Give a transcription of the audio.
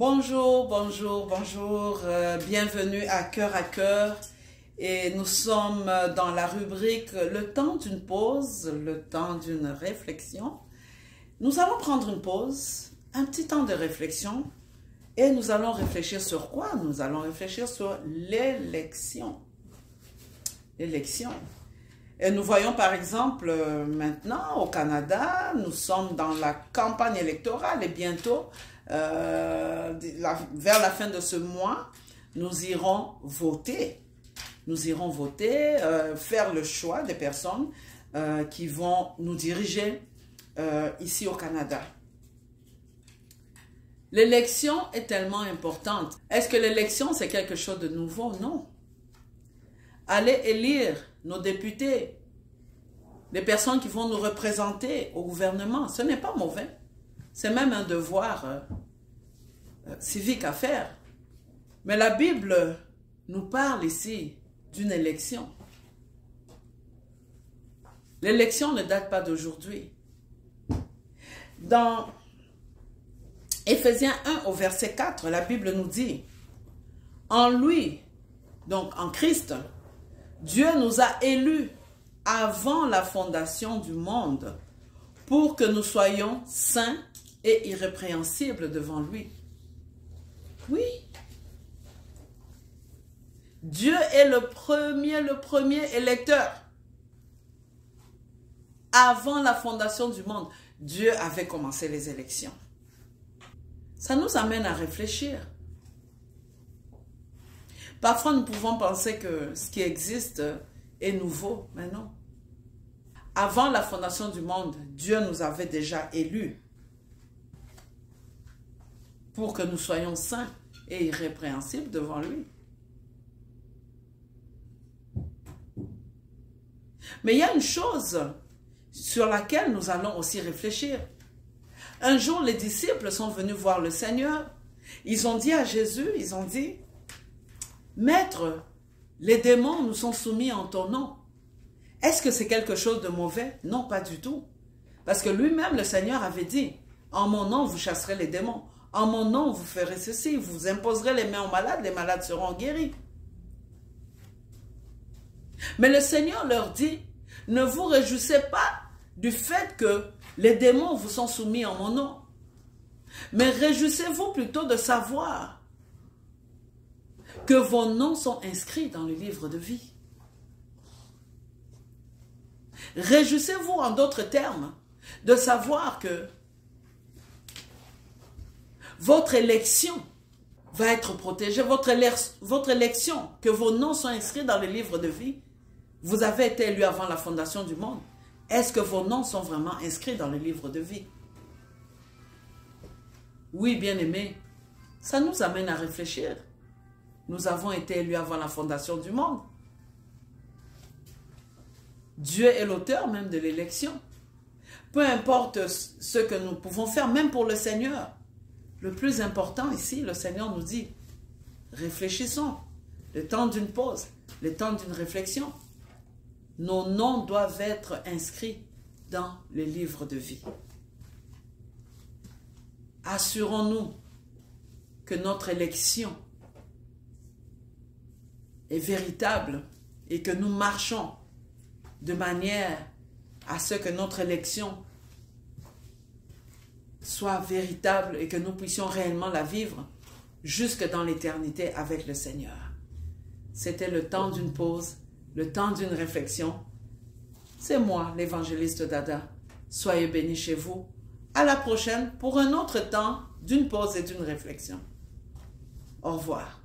Bonjour, bonjour, bonjour, bienvenue à Cœur et nous sommes dans la rubrique le temps d'une pause, le temps d'une réflexion. Nous allons prendre une pause, un petit temps de réflexion et nous allons réfléchir sur quoi? Nous allons réfléchir sur l'élection. L'élection. Et nous voyons par exemple maintenant au Canada, nous sommes dans la campagne électorale et bientôt, vers la fin de ce mois, nous irons voter. Nous irons voter, faire le choix des personnes qui vont nous diriger ici au Canada. L'élection est tellement importante. Est-ce que l'élection, c'est quelque chose de nouveau? Non. Aller élire nos députés, les personnes qui vont nous représenter au gouvernement, ce n'est pas mauvais. C'est même un devoir civique à faire. Mais la Bible nous parle ici d'une élection. L'élection ne date pas d'aujourd'hui. Dans Éphésiens 1 au verset 4, la Bible nous dit, en lui, donc en Christ, Dieu nous a élus avant la fondation du monde pour que nous soyons saints et irrépréhensibles devant lui. Oui. Dieu est le premier électeur. Avant la fondation du monde, Dieu avait commencé les élections. Ça nous amène à réfléchir. Parfois, nous pouvons penser que ce qui existe est nouveau, mais non. Avant la fondation du monde, Dieu nous avait déjà élus pour que nous soyons saints et irrépréhensibles devant lui. Mais il y a une chose sur laquelle nous allons aussi réfléchir. Un jour, les disciples sont venus voir le Seigneur. Ils ont dit à Jésus, ils ont dit, « Maître, les démons nous sont soumis en ton nom. » Est-ce que c'est quelque chose de mauvais? Non, pas du tout. Parce que lui-même, le Seigneur avait dit, « En mon nom, vous chasserez les démons. En mon nom, vous ferez ceci. Vous imposerez les mains aux malades, les malades seront guéris. » Mais le Seigneur leur dit, « Ne vous réjouissez pas du fait que les démons vous sont soumis en mon nom. Mais réjouissez-vous plutôt de savoir que vos noms sont inscrits dans le livre de vie. » Réjouissez-vous en d'autres termes de savoir que votre élection va être protégée, votre élection, que vos noms sont inscrits dans le livre de vie. Vous avez été élu avant la fondation du monde. Est-ce que vos noms sont vraiment inscrits dans le livre de vie? Oui, bien-aimés, ça nous amène à réfléchir. Nous avons été élus avant la fondation du monde. Dieu est l'auteur même de l'élection. Peu importe ce que nous pouvons faire, même pour le Seigneur. Le plus important ici, le Seigneur nous dit, réfléchissons. Le temps d'une pause, le temps d'une réflexion. Nos noms doivent être inscrits dans le livre de vie. Assurons-nous que notre élection est véritable et que nous marchons de manière à ce que notre élection soit véritable et que nous puissions réellement la vivre jusque dans l'éternité avec le Seigneur. C'était le temps d'une pause, le temps d'une réflexion. C'est moi, l'évangéliste Dada. Soyez bénis chez vous. À la prochaine pour un autre temps d'une pause et d'une réflexion. Au revoir.